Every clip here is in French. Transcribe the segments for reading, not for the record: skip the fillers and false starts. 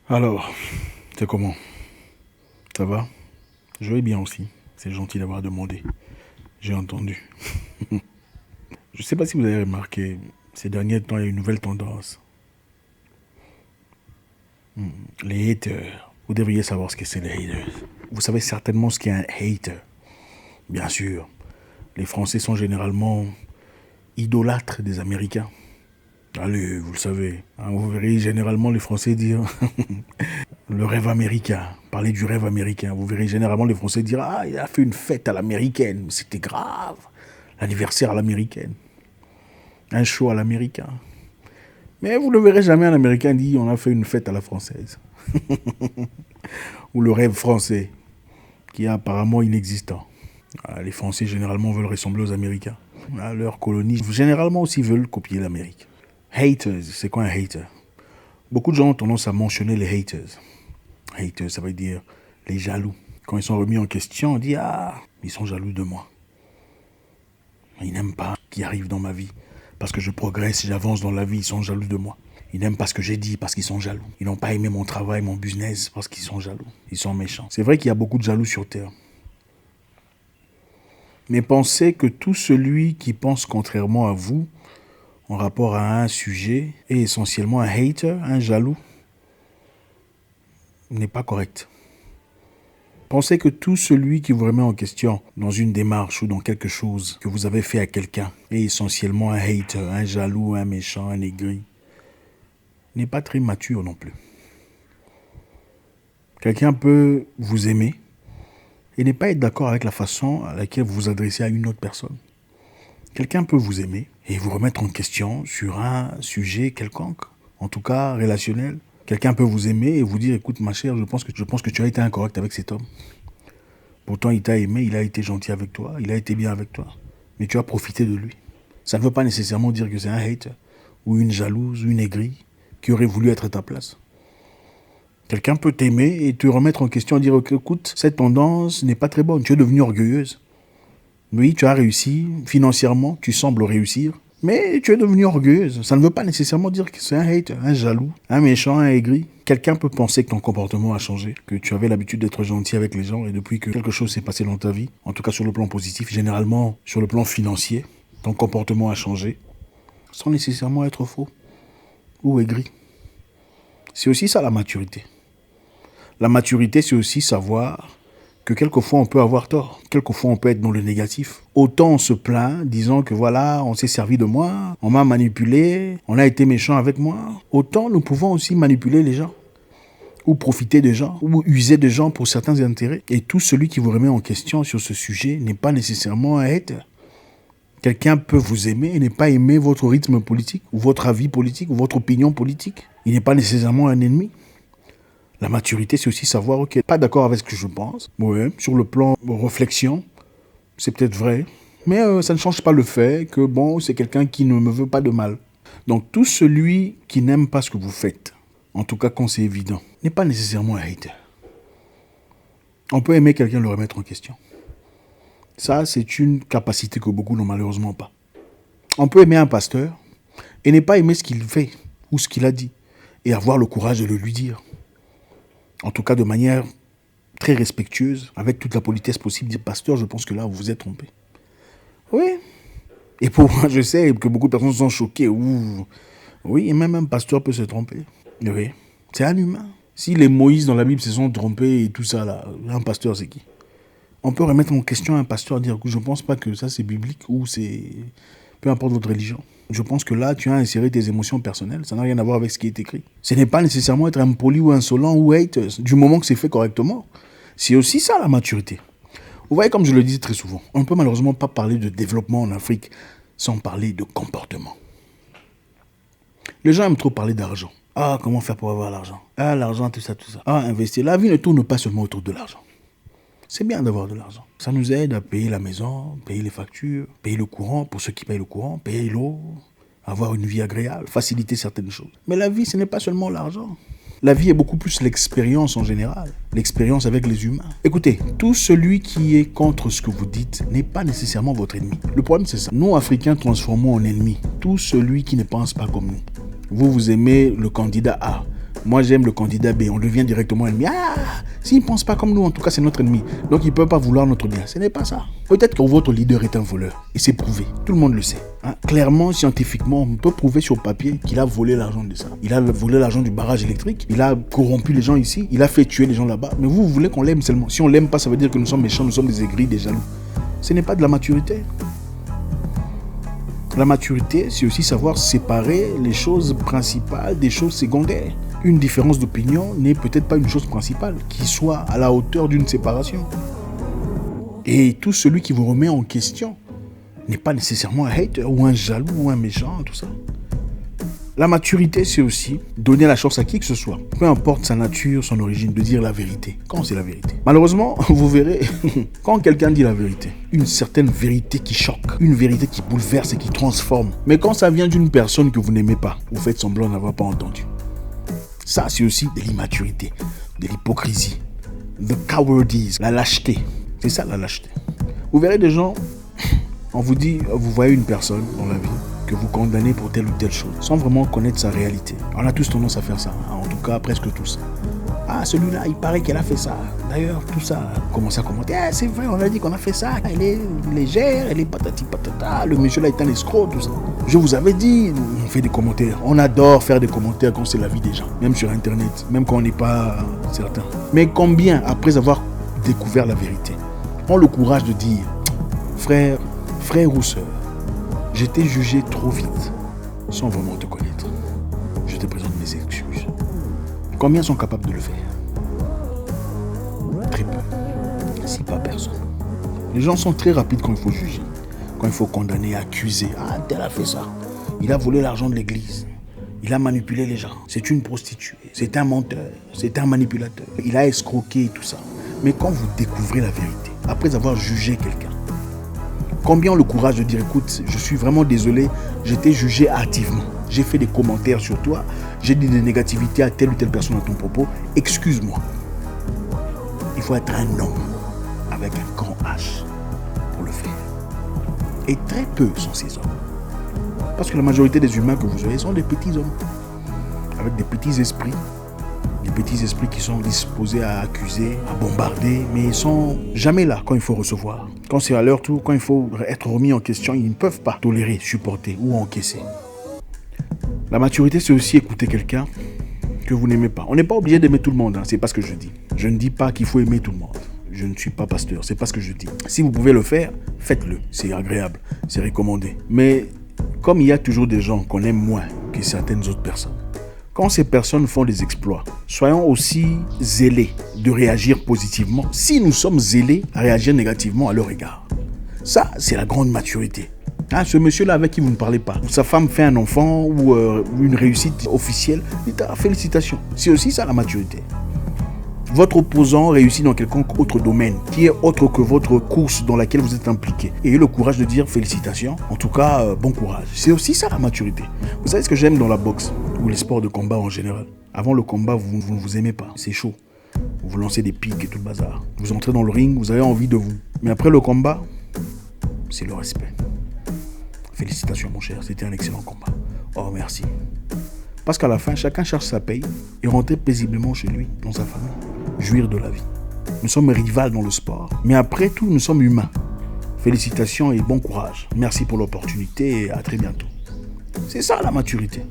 Alors, c'est comment? Ça va? Je vais bien aussi. C'est gentil d'avoir demandé. J'ai entendu. Je ne sais pas si vous avez remarqué, ces derniers temps, il y a une nouvelle tendance. Les haters. Vous devriez savoir ce que c'est les haters. Vous savez certainement ce qu'est un hater. Bien sûr. Les Français sont généralement idolâtres des Américains. Allez, vous le savez. Hein, vous verrez généralement les Français dire le rêve américain. Parler du rêve américain. Vous verrez généralement les Français dire ah, il a fait une fête à l'américaine. C'était grave. L'anniversaire à l'américaine. Un show à l'américain. Mais vous ne verrez jamais un Américain dire on a fait une fête à la française. Ou le rêve français, qui est apparemment inexistant. Les Français généralement veulent ressembler aux Américains. Leurs colonies généralement aussi veulent copier l'Amérique. Haters, c'est quoi un hater? Beaucoup de gens ont tendance à mentionner les haters. Haters, ça veut dire les jaloux. Quand ils sont remis en question, on dit ah, ils sont jaloux de moi. Ils n'aiment pas ce qui arrive dans ma vie. Parce que je progresse, j'avance dans la vie, ils sont jaloux de moi. Ils n'aiment pas ce que j'ai dit parce qu'ils sont jaloux. Ils n'ont pas aimé mon travail, mon business parce qu'ils sont jaloux. Ils sont méchants. C'est vrai qu'il y a beaucoup de jaloux sur Terre. Mais pensez que tout celui qui pense contrairement à vous en rapport à un sujet est essentiellement un hater, un jaloux, n'est pas correct. Pensez que tout celui qui vous remet en question dans une démarche ou dans quelque chose que vous avez fait à quelqu'un est essentiellement un hater, un jaloux, un méchant, un aigri, n'est pas très mature non plus. Quelqu'un peut vous aimer et ne pas être d'accord avec la façon à laquelle vous vous adressez à une autre personne. Quelqu'un peut vous aimer et vous remettre en question sur un sujet quelconque, en tout cas relationnel. Quelqu'un peut vous aimer et vous dire écoute ma chère, je pense que tu as été incorrect avec cet homme. Pourtant il t'a aimé, il a été gentil avec toi, il a été bien avec toi, mais tu as profité de lui. Ça ne veut pas nécessairement dire que c'est un hater ou une jalouse ou une aigrie qui aurait voulu être à ta place. Quelqu'un peut t'aimer et te remettre en question et dire écoute, cette tendance n'est pas très bonne, tu es devenue orgueilleuse. Oui, tu as réussi, financièrement, tu sembles réussir, mais tu es devenue orgueilleuse. Ça ne veut pas nécessairement dire que c'est un hater, un jaloux, un méchant, un aigri. Quelqu'un peut penser que ton comportement a changé, que tu avais l'habitude d'être gentil avec les gens et depuis que quelque chose s'est passé dans ta vie, en tout cas sur le plan positif, généralement sur le plan financier, ton comportement a changé, sans nécessairement être faux ou aigri. C'est aussi ça la maturité. La maturité, c'est aussi savoir que quelquefois on peut avoir tort, quelquefois on peut être dans le négatif. Autant on se plaint, disant que voilà, on s'est servi de moi, on m'a manipulé, on a été méchant avec moi. Autant nous pouvons aussi manipuler les gens, ou profiter des gens, ou user des gens pour certains intérêts. Et tout celui qui vous remet en question sur ce sujet n'est pas nécessairement un hater. Quelqu'un peut vous aimer et ne pas aimer votre rythme politique, ou votre avis politique, ou votre opinion politique. Il n'est pas nécessairement un ennemi. La maturité, c'est aussi savoir, ok, pas d'accord avec ce que je pense. Ouais, sur le plan réflexion, c'est peut-être vrai. Mais ça ne change pas le fait que, bon, c'est quelqu'un qui ne me veut pas de mal. Donc, tout celui qui n'aime pas ce que vous faites, en tout cas quand c'est évident, n'est pas nécessairement un hater. On peut aimer quelqu'un et le remettre en question. Ça, c'est une capacité que beaucoup n'ont malheureusement pas. On peut aimer un pasteur et ne pas aimer ce qu'il fait ou ce qu'il a dit et avoir le courage de le lui dire. En tout cas de manière très respectueuse, avec toute la politesse possible, dire pasteur, je pense que là, vous vous êtes trompé. Oui. Et pour moi, je sais que beaucoup de personnes sont choquées. Ouh. Oui, et même un pasteur peut se tromper. Oui. C'est un humain. Si les Moïse dans la Bible se sont trompés et tout ça, là, un pasteur, c'est qui? On peut remettre en question un pasteur et dire je ne pense pas que ça, c'est biblique ou c'est... Peu importe votre religion. Je pense que là, tu as inséré tes émotions personnelles. Ça n'a rien à voir avec ce qui est écrit. Ce n'est pas nécessairement être impoli ou insolent ou haters, du moment que c'est fait correctement. C'est aussi ça, la maturité. Vous voyez, comme je le dis très souvent, on ne peut malheureusement pas parler de développement en Afrique sans parler de comportement. Les gens aiment trop parler d'argent. Ah, comment faire pour avoir l'argent? Ah, l'argent, tout ça, tout ça. Ah, investir. La vie ne tourne pas seulement autour de l'argent. C'est bien d'avoir de l'argent. Ça nous aide à payer la maison, payer les factures, payer le courant pour ceux qui payent le courant, payer l'eau, avoir une vie agréable, faciliter certaines choses. Mais la vie, ce n'est pas seulement l'argent. La vie est beaucoup plus l'expérience en général, l'expérience avec les humains. Écoutez, tout celui qui est contre ce que vous dites n'est pas nécessairement votre ennemi. Le problème, c'est ça. Nous, Africains, transformons en ennemi tout celui qui ne pense pas comme nous. Vous aimez le candidat A. Moi, j'aime le candidat B. On devient directement ennemi. Ah, s'il ne pense pas comme nous, en tout cas, c'est notre ennemi. Donc, il ne peut pas vouloir notre bien. Ce n'est pas ça. Peut-être que votre leader est un voleur. Et c'est prouvé. Tout le monde le sait. Hein? Clairement, scientifiquement, on peut prouver sur papier qu'il a volé l'argent de ça. Il a volé l'argent du barrage électrique. Il a corrompu les gens ici. Il a fait tuer les gens là-bas. Mais vous voulez qu'on l'aime seulement. Si on ne l'aime pas, ça veut dire que nous sommes méchants, nous sommes des aigris, des jaloux. Ce n'est pas de la maturité. La maturité, c'est aussi savoir séparer les choses principales des choses secondaires. Une différence d'opinion n'est peut-être pas une chose principale qui soit à la hauteur d'une séparation. Et tout celui qui vous remet en question n'est pas nécessairement un hater ou un jaloux ou un méchant, tout ça. La maturité, c'est aussi donner la chance à qui que ce soit, peu importe sa nature, son origine, de dire la vérité. Quand c'est la vérité. Malheureusement, vous verrez, quand quelqu'un dit la vérité, une certaine vérité qui choque, une vérité qui bouleverse et qui transforme. Mais quand ça vient d'une personne que vous n'aimez pas, vous faites semblant d'avoir pas entendu. Ça, c'est aussi de l'immaturité, de l'hypocrisie, the cowardice, la lâcheté. C'est ça la lâcheté. Vous verrez des gens, on vous dit, vous voyez une personne dans la vie, que vous condamnez pour telle ou telle chose, sans vraiment connaître sa réalité. On a tous tendance à faire ça, hein, en tout cas presque tous. Ah, celui-là, il paraît qu'elle a fait ça. D'ailleurs, tout ça, commence à commenter. Ah, c'est vrai, on a dit qu'on a fait ça. Elle est légère, elle est patati patata. Le monsieur là est un escroc, tout ça. Je vous avais dit, on fait des commentaires. On adore faire des commentaires quand c'est la vie des gens, même sur Internet, même quand on n'est pas certain. Mais combien, après avoir découvert la vérité, ont le courage de dire, frère ou sœur, j'ai été jugé trop vite, sans vraiment te connaître. Je te présente mes excuses. Combien sont capables de le faire? Très peu. Si pas personne. Les gens sont très rapides quand il faut juger, quand il faut condamner, accuser. Ah, tel a fait ça. Il a volé l'argent de l'église. Il a manipulé les gens. C'est une prostituée. C'est un menteur. C'est un manipulateur. Il a escroqué tout ça. Mais quand vous découvrez la vérité, après avoir jugé quelqu'un, combien ont le courage de dire, écoute, je suis vraiment désolé, j'ai été jugé hâtivement. J'ai fait des commentaires sur toi, j'ai dit des négativités à telle ou telle personne à ton propos, excuse-moi. Il faut être un homme avec un grand H pour le faire. Et très peu sont ces hommes. Parce que la majorité des humains que vous voyez sont des petits hommes, avec des petits esprits. Des petits esprits qui sont disposés à accuser, à bombarder, mais ils ne sont jamais là quand il faut recevoir. Quand c'est à leur tour, quand il faut être remis en question, ils ne peuvent pas tolérer, supporter ou encaisser. La maturité, c'est aussi écouter quelqu'un que vous n'aimez pas. On n'est pas obligé d'aimer tout le monde, hein, c'est pas ce que je dis. Je ne dis pas qu'il faut aimer tout le monde. Je ne suis pas pasteur, c'est pas ce que je dis. Si vous pouvez le faire, faites-le. C'est agréable, c'est recommandé. Mais comme il y a toujours des gens qu'on aime moins que certaines autres personnes, quand ces personnes font des exploits, soyons aussi zélés de réagir positivement si nous sommes zélés à réagir négativement à leur égard. Ça, c'est la grande maturité. Ah, ce monsieur-là avec qui vous ne parlez pas, sa femme fait un enfant ou une réussite officielle, dites félicitations. C'est aussi ça la maturité. Votre opposant réussit dans quelconque autre domaine qui est autre que votre course dans laquelle vous êtes impliqué. Ayez le courage de dire félicitations, en tout cas bon courage. C'est aussi ça la maturité. Vous savez ce que j'aime dans la boxe ou les sports de combat en général. Avant le combat, vous ne vous aimez pas, c'est chaud. Vous vous lancez des pics et tout le bazar. Vous entrez dans le ring, vous avez envie de vous. Mais après le combat, c'est le respect. Félicitations mon cher, c'était un excellent combat. Oh merci. Parce qu'à la fin, chacun cherche sa paye et rentrer paisiblement chez lui, dans sa famille. Jouir de la vie. Nous sommes rivales dans le sport, mais après tout, nous sommes humains. Félicitations et bon courage. Merci pour l'opportunité et à très bientôt. C'est ça la maturité.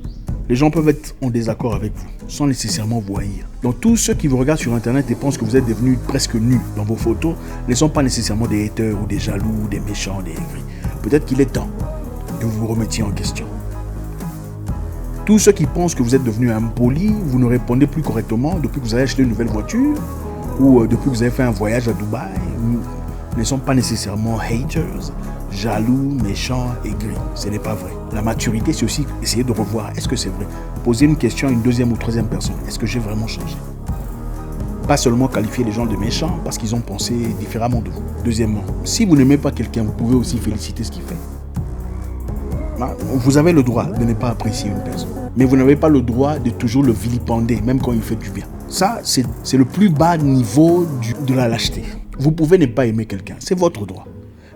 Les gens peuvent être en désaccord avec vous, sans nécessairement vous haïr. Donc tous ceux qui vous regardent sur Internet et pensent que vous êtes devenus presque nus dans vos photos, ne sont pas nécessairement des haters ou des jaloux, ou des méchants, des aigris. Peut-être qu'il est temps que vous vous remettiez en question. Tous ceux qui pensent que vous êtes devenu impoli, vous ne répondez plus correctement depuis que vous avez acheté une nouvelle voiture ou depuis que vous avez fait un voyage à Dubaï, ne sont pas nécessairement haters, jaloux, méchants, aigris. Ce n'est pas vrai. La maturité, c'est aussi essayer de revoir. Est-ce que c'est vrai? Poser une question à une deuxième ou troisième personne. Est-ce que j'ai vraiment changé? Pas seulement qualifier les gens de méchants parce qu'ils ont pensé différemment de vous. Deuxièmement, si vous n'aimez pas quelqu'un, vous pouvez aussi féliciter ce qu'il fait. Vous avez le droit de ne pas apprécier une personne, mais vous n'avez pas le droit de toujours le vilipender, même quand il fait du bien. Ça, c'est le plus bas niveau de la lâcheté. Vous pouvez ne pas aimer quelqu'un, c'est votre droit.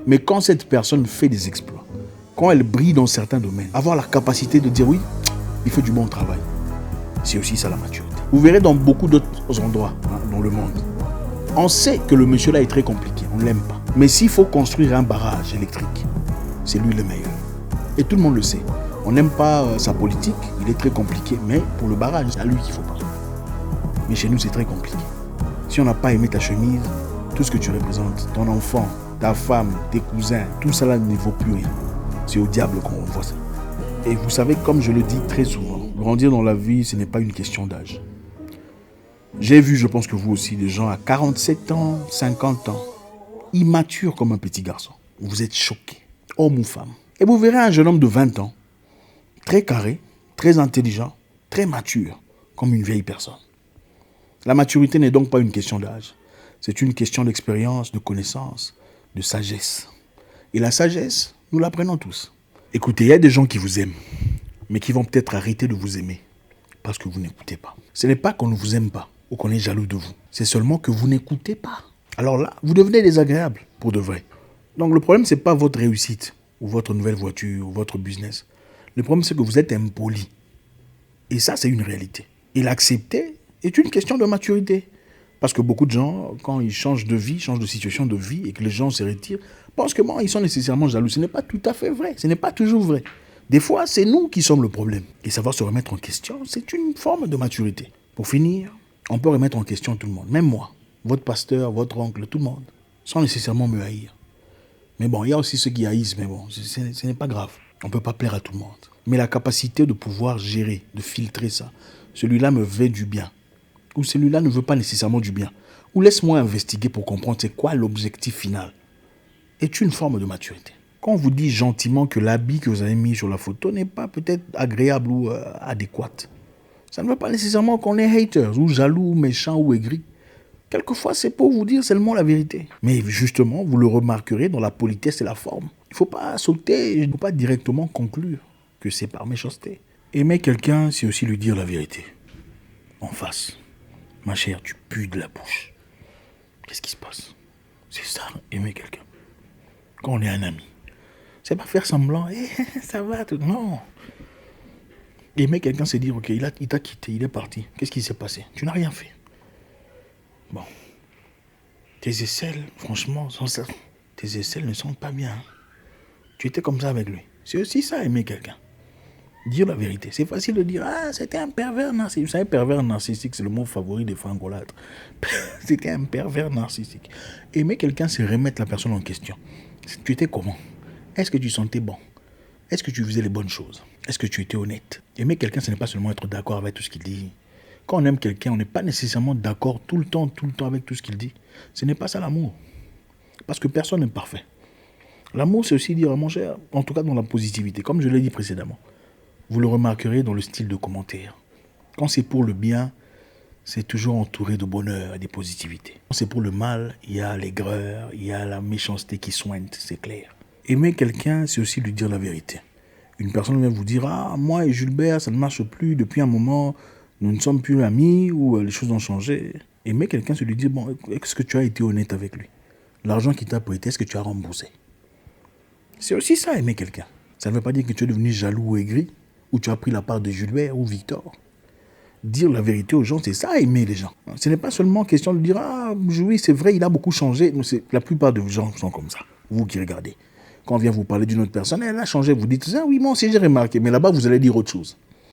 Mais quand cette personne fait des exploits, quand elle brille dans certains domaines, avoir la capacité de dire oui, il fait du bon travail, c'est aussi ça la maturité. Vous verrez dans beaucoup d'autres endroits dans le monde. On sait que le monsieur là est très compliqué, on ne l'aime pas. Mais s'il faut construire un barrage électrique, c'est lui le meilleur. Et tout le monde le sait. On n'aime pas sa politique, il est très compliqué, mais pour le barrage, c'est à lui qu'il faut parler. Mais chez nous, c'est très compliqué. Si on n'a pas aimé ta chemise, tout ce que tu représentes, ton enfant, ta femme, tes cousins, tout ça là ne vaut plus rien. C'est au diable qu'on voit ça. Et vous savez, comme je le dis très souvent, grandir dans la vie, ce n'est pas une question d'âge. J'ai vu, je pense que vous aussi, des gens à 47 ans, 50 ans, immatures comme un petit garçon. Vous êtes choqués, homme ou femme. Et vous verrez un jeune homme de 20 ans, très carré, très intelligent, très mature, comme une vieille personne. La maturité n'est donc pas une question d'âge. C'est une question d'expérience, de connaissance, de sagesse. Et la sagesse, nous l'apprenons tous. Écoutez, il y a des gens qui vous aiment, mais qui vont peut-être arrêter de vous aimer parce que vous n'écoutez pas. Ce n'est pas qu'on ne vous aime pas ou qu'on est jaloux de vous. C'est seulement que vous n'écoutez pas. Alors là, vous devenez désagréable pour de vrai. Donc le problème, ce n'est pas votre réussite ou votre nouvelle voiture ou votre business. Le problème, c'est que vous êtes impoli. Et ça, c'est une réalité. Et l'accepter est une question de maturité. Parce que beaucoup de gens, quand ils changent de vie, changent de situation de vie et que les gens se retirent, pensent que ils sont nécessairement jaloux. Ce n'est pas tout à fait vrai. Ce n'est pas toujours vrai. Des fois, c'est nous qui sommes le problème. Et savoir se remettre en question, c'est une forme de maturité. Pour finir, on peut remettre en question tout le monde. Même moi, votre pasteur, votre oncle, tout le monde. Sans nécessairement me haïr. Mais bon, il y a aussi ceux qui haïssent, mais bon, ce n'est pas grave. On ne peut pas plaire à tout le monde. Mais la capacité de pouvoir gérer, de filtrer ça. Celui-là me veut du bien. Ou celui-là ne veut pas nécessairement du bien. Ou laisse-moi investiguer pour comprendre c'est quoi l'objectif final. Est une forme de maturité. Quand on vous dit gentiment que l'habit que vous avez mis sur la photo n'est pas peut-être agréable ou adéquat, ça ne veut pas nécessairement qu'on est haters, ou jaloux, ou méchants, ou aigris. Quelquefois, c'est pour vous dire seulement la vérité. Mais justement, vous le remarquerez dans la politesse et la forme. Il ne faut pas sauter, il ne faut pas directement conclure que c'est par méchanceté. Aimer quelqu'un, c'est aussi lui dire la vérité. En face. Ma chère, tu pues de la bouche. Qu'est-ce qui se passe? C'est ça, aimer quelqu'un. Quand on est un ami. C'est pas faire semblant, ça va, tout. Non. Aimer quelqu'un, c'est dire, ok, il t'a quitté, il est parti. Qu'est-ce qui s'est passé? Tu n'as rien fait. Bon. Tes aisselles, franchement, tes aisselles ne sentent pas bien. Hein. Tu étais comme ça avec lui. C'est aussi ça, aimer quelqu'un. Dire la vérité. C'est facile de dire, c'était un pervers narcissique. Vous savez, pervers narcissique, c'est le mot favori des frangolâtres. C'était un pervers narcissique. Aimer quelqu'un, c'est remettre la personne en question. Tu étais comment? Est-ce que tu sentais bon? Est-ce que tu faisais les bonnes choses? Est-ce que tu étais honnête? Aimer quelqu'un, ce n'est pas seulement être d'accord avec tout ce qu'il dit. Quand on aime quelqu'un, on n'est pas nécessairement d'accord tout le temps avec tout ce qu'il dit. Ce n'est pas ça l'amour. Parce que personne n'est parfait. L'amour, c'est aussi dire, mon cher, en tout cas dans la positivité, comme je l'ai dit précédemment. Vous le remarquerez dans le style de commentaire. Quand c'est pour le bien, c'est toujours entouré de bonheur et de positivité. Quand c'est pour le mal, il y a l'aigreur, il y a la méchanceté qui soigne, c'est clair. Aimer quelqu'un, c'est aussi lui dire la vérité. Une personne vient vous dire, moi et Gilbert, ça ne marche plus, depuis un moment, nous ne sommes plus amis, ou les choses ont changé. Aimer quelqu'un, c'est lui dire, est-ce que tu as été honnête avec lui? L'argent qu'il t'a prêté, est-ce que tu as remboursé? C'est aussi ça, aimer quelqu'un. Ça ne veut pas dire que tu es devenu jaloux ou aigri, ou tu as pris la part de Gilbert ou Victor. Dire la vérité aux gens, c'est ça, aimer les gens. Ce n'est pas seulement question de dire, oui, c'est vrai, il a beaucoup changé. La plupart des gens sont comme ça, vous qui regardez. Quand on vient vous parler d'une autre personne, elle a changé, vous dites, oui, moi aussi j'ai remarqué, mais là-bas, vous allez dire autre chose.